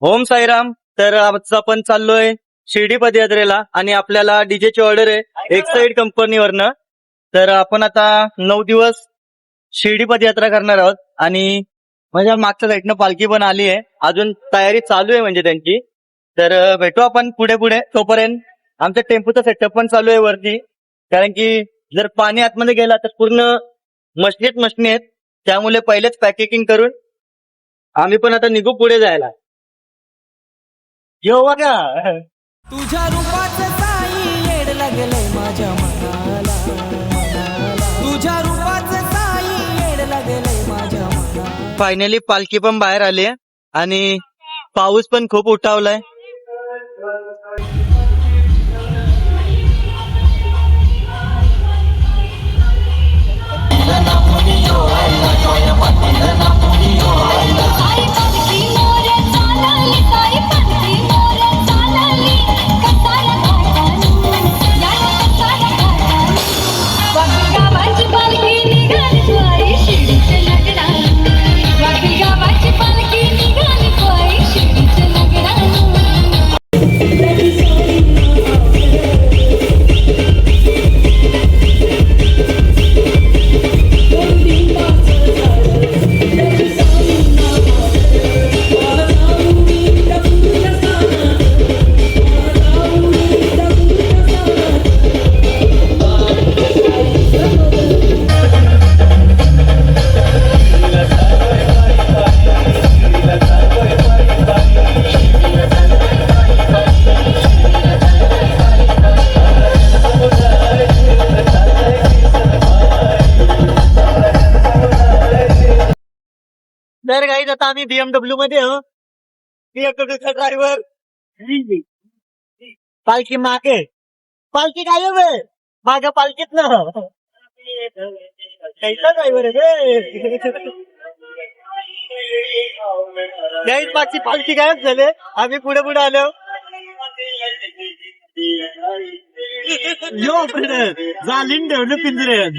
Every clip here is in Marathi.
ओम साईराम. तर आज आपण चाललोय शिर्डी पदयात्रेला आणि आपल्याला डीजेची ऑर्डर आहे एक्साईड कंपनीवरनं. तर आपण आता 9 दिवस शिर्डी पदयात्रा करणार आहोत आणि माझ्या मागच्या साईडनं पालखी पण आली आहे. अजून तयारी चालू आहे म्हणजे त्यांची. तर भेटू आपण पुढे पुढे. तोपर्यंत आमच्या टेम्पोचा सेटअप पण चालू आहे वरती, कारण की जर पाणी आतमध्ये गेला तर पूर्ण मशनी आहेत. त्यामुळे पहिलेच पॅकेजिंग करून आम्ही पण आता निघू पुढे जायला. यो बघा, तुझ्या रूपाचं साई येड लागलंय माझ्या मनाला तुझ्या रूपाचं साई येड लागलंय माझ्या मनाला. फायनली पालखी पण बाहेर आली आहे आणि पाऊस पण खूप उठावलाय. तर काही आता आम्ही BMW मध्ये BMW ड्रायव्हर पालखी मागे, पालखी काय मागे पालखीत ना ड्रायव्हर आहे. मागची पालखी गायब झाले. आम्ही पुढे पुढे आलो. यो झालीन ठेवलं पिंजऱ्यात.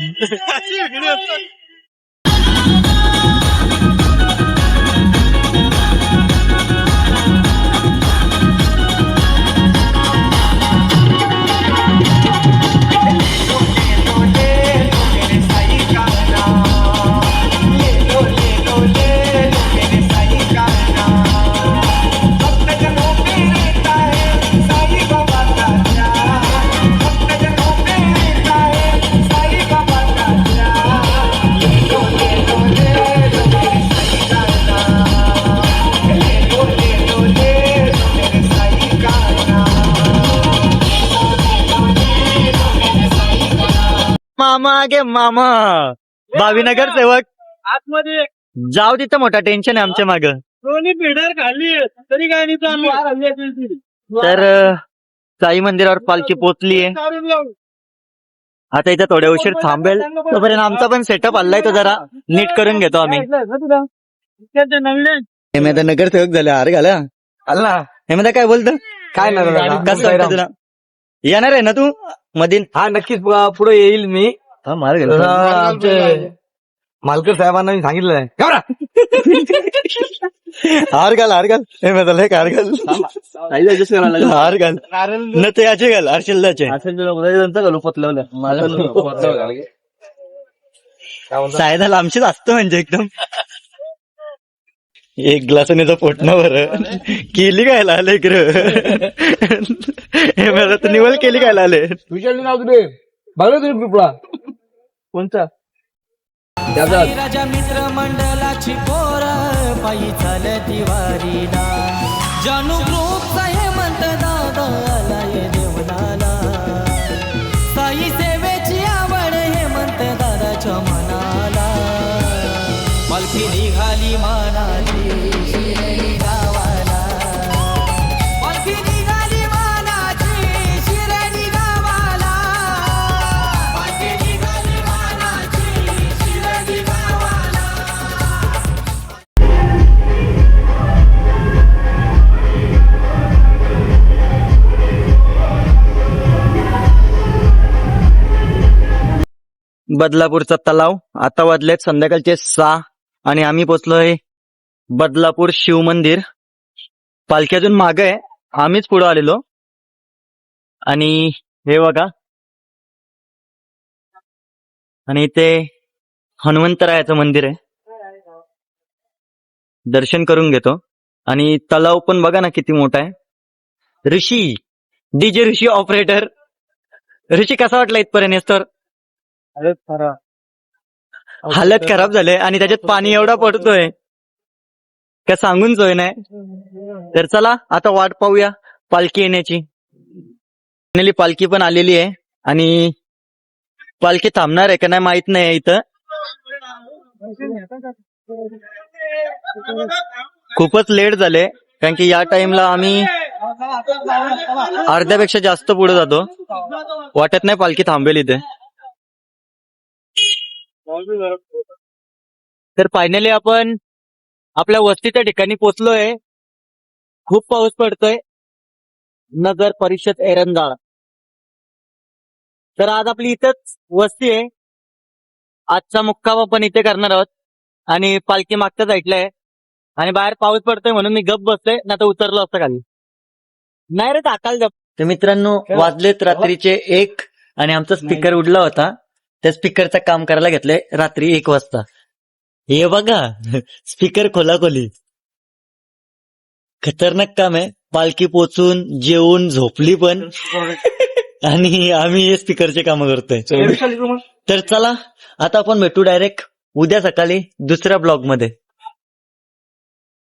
मामा आगे मामा भावीनगर सेवक आतमध्ये जाऊ तिथं मोठा टेन्शन आहे आमच्या माग. पिढर खाली तरी काय नाही. तर साई मंदिरावर पालखी पोचलीये. आता इथं थोड्या उशीर थांबेल. तोपर्यंत आमचा पण सेटअप आलाय तो जरा नीट करून घेतो आम्ही. हे नगरसेवक झाले हार घाला आला. हे काय बोलतो काय कसं वाटतं तुला? येणार आहे ना तू मधील? हा नक्कीच पुढे येईल मी. आमचे मालकर साहेबांना मी सांगितलं आहे. हार घाल हार घाल. हे हार घाल हार घाल न ते याचे घाल हर्षलदाचे घालू पतलवलं सायदाला आमचीच असतं म्हणजे एकदम. एक ग्लासाने तो पोटणं बरं केली काय आले हे मला तर निवल केली काय आले. विचारले नाव तुले बघलं तुम्ही पिपळा कोणता राजा मित्र मंडळाची पोर पायी चालती वारीला जानू ग्रुपचा हे म्हणत दादा आलाय देवनाला साई सेवेची आवड हे म्हणत दादाच्या मनाला पालखी निघाली मानाची शिर्डी गावाला पालखी निघाली मानाची शिर्डी गावाला पालखी निघाली मानाची शिर्डी गावाला. बदलापूरचा तलाव. आता वाजलेत संध्याकाळचे 6 आणि आम्ही पोचलोय बदलापूर शिव मंदिर. पालखी अजून मागे आहे, आम्हीच पुढे आलेलो. आणि हे बघा, आणि इथे हनुमंतरायाचं मंदिर आहे, दर्शन करून घेतो. आणि तलाव पण बघा ना किती मोठा आहे. ऋषी, डीजे ऋषी ऑपरेटर. ऋषी कसा वाटला इथपर्यंत तर? हालत खराब झाले आणि त्याच्यात पाणी एवढा पडतोय का सांगून सोय नाही. तर चला आता वाट पाहूया पालखी येण्याची. फायनली पालखी पण आलेली आहे आणि पालखी थांबणार आहे का नाही माहित नाही इथं. खूपच लेट झाले कारण की या टाइमला आम्ही अर्ध्यापेक्षा जास्त पुढे जातो. वाटत नाही पालखी थांबेल इथे. तर फायनली आपण आपल्या वस्तीच्या ठिकाणी पोहोचलोय. खूप पाऊस पडतोय. नगर परिषद एरंदाळ. तर आज आपली इथंच वस्ती आहे. आजचा मुक्काम आपण इथे करणार आहोत आणि पालखी मागच्या साईडला आहे आणि बाहेर पाऊस पडतोय म्हणून मी गप बसलोय, नाही तर उतरलो असतं खाली. नाही रे टाकाल गप. तर मित्रांनो वाजलेत रात्रीचे 1 आणि आमचा स्पीकर उडला होता. त्या स्पीकरचं काम करायला घेतलंय रात्री 1 वाजता. हे बघा स्पीकर खोलाखोली. खतरनाक काम आहे. पालखी पोचून जेवून झोपली पण आणि आम्ही हे स्पीकरचे काम करतोय. तर चला आता आपण भेटू डायरेक्ट उद्या सकाळी दुसऱ्या ब्लॉग मध्ये.